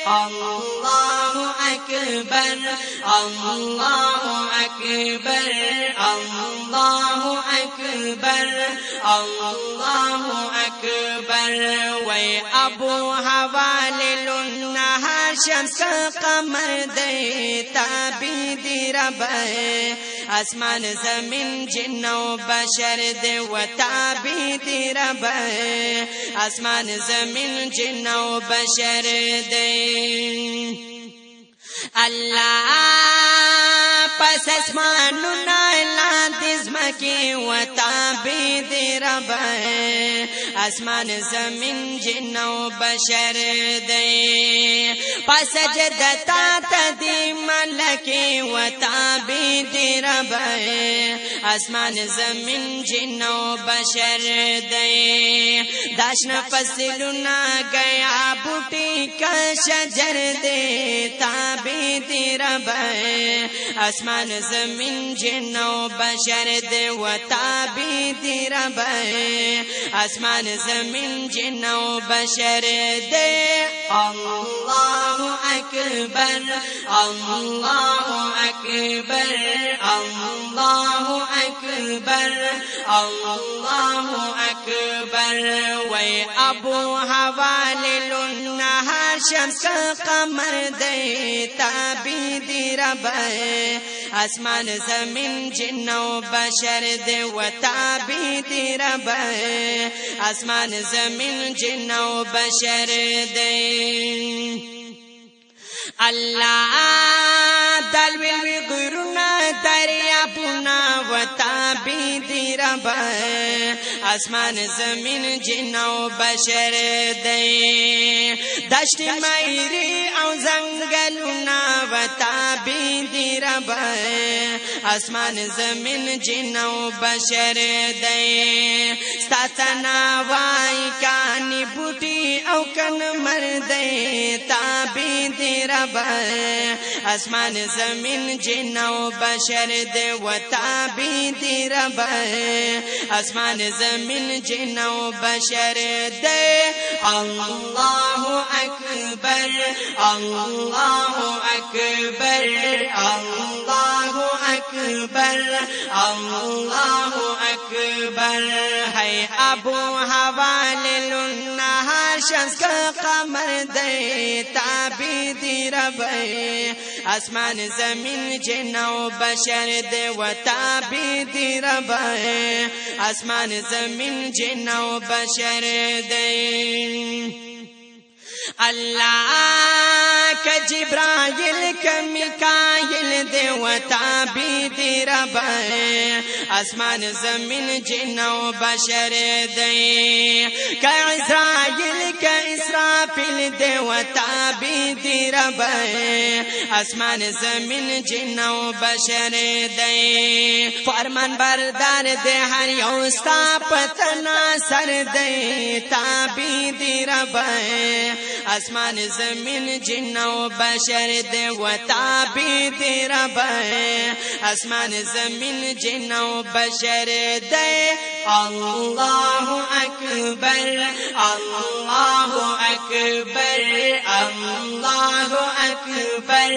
الله أكبر الله أكبر الله أكبر الله أكبر وي أبو حوالل النهار شمس قمر دے تابید رب آسمان زمین جن و بشر دے و تابید رب آسمان زمین جن و بشر دے اللہ پس اسمانونا لاندې ځمکې و تابید رب آسمان زمین جن و بشر دی پس سجدتا تدی ملکی و تابید رب آسمان زمین جن و بشر دی داشن فصلنا گیا بوٹی کا شجر دے تابید رب آسمان زمین جن و بشر دے و تابید رب آسمان زمین جن و بشر دے اللہ اکبر اللہ اکبر اللہ اکبر اللہ اکبر وی ابو حوالل النهار شمس قمر دے تابید رب آسمان زمین جن و بشر دے و تابید رب آسمان زمین جن و بشر دے اللہ دلوی غرنا دریابنا و تابید رب آسمان زمین جن و بشر دے دشت میری او زنگلنا و تابید رب آسمان زمین جن و بشر دے ستنا وائی کانی بوٹی او کن مردے تابید رب آسمان زمین جن و بشر دے و تابید رب آسمان زمین جن و بشر دے اللہ اکبر اللہ اکبر اللہ اکبر اللہ اکبر ہے ابو حوالل النهار شمس قمر دے تابید رب آسمان زمین جن و بشر دے و تابید رب آسمان زمین جن و بشر دے اللہ کا جبرائیل کا میکائیل دے و تابید رب آسمان زمین جن و بشر دے کا عزرائیل کا اسرافیل دے و تابید رب آسمان زمین جن و بشر دے فرمان بردار دے ہر یوستا پتنا سر دے تابید رب آسمان زمین جن و بشر دے و تابید رب آسمان زمین جن و بشر دے اللہ اکبر اللہ اکبر اللہ اکبر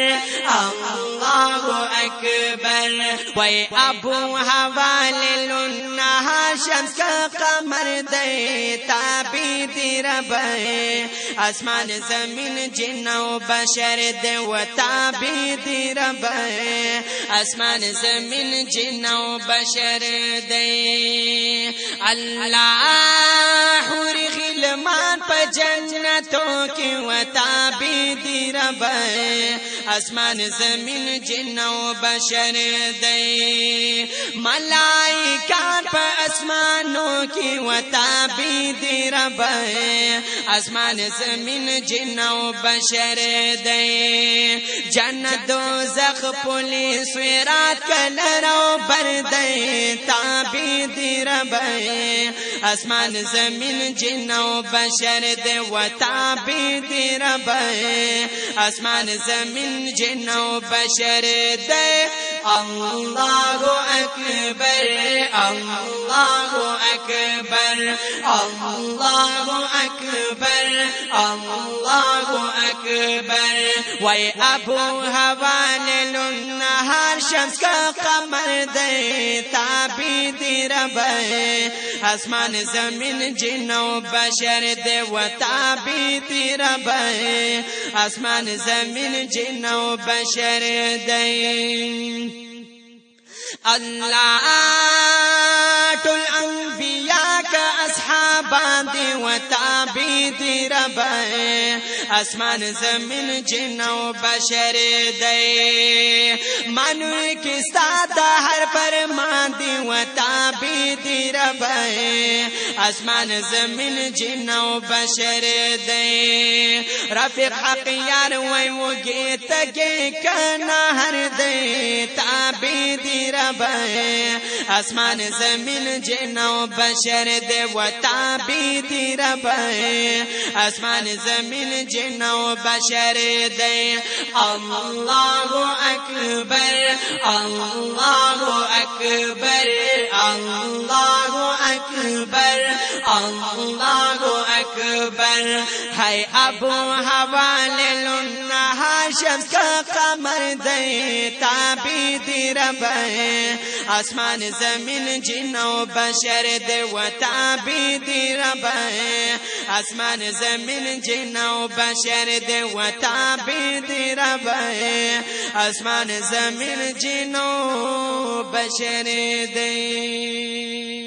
اللہ اکبر وی ابو حوالل النهار شمس قمر دے تابید رب آسمان زمین جن و بشر دے و تابید رب آسمان زمین جن و بشر دے اللہ حور غلمان پا جنتوں کی و تابید رب آسمان زمین جن و بشر دے ملائکان پا اسمانوں کی و تابید رب آسمان زمین جن و بشر دے جنت دوزخ پولیس ویرات کلرو بردے تابید رب آسمان زمین جن و و بشر دے و تابع دی رب اسمان زمین جن و بشر دے اللہ اکبر اللہ اکبر اللہ اکبر اللہ اکبر وی ابو حوالل النہار شمس کا قمر دے تابع دی رب اسمان زمین جن و بشر دے و تابع دی رب اسمان زمین جن و بشر دے اللہ ټول انبیاء کا اصحابان دی و تابع دی رب اسمان زمین جن و بشر دی مانوی کستا دا ہر فرمان دی و تابع دی رب اسمان زمین جن و بشر دی رفیق حق یار وی وگی تگی کنا ہر دی تابع دی رب اسمان زمین جن و بشر دے و تابع دی رب اسمان زمین جن و بشر دے اللہ اکبر اللہ اکبر اللہ اکبر اللہ اکبر ہے ابو حوالل النہار شمس کا قمر دے تابع دی رب اسمان زمین جن و بشر دے و تابع دی رب اسمان زمین جن و بشر دے و تابع دی رب اسمان زمین جن و بشر دے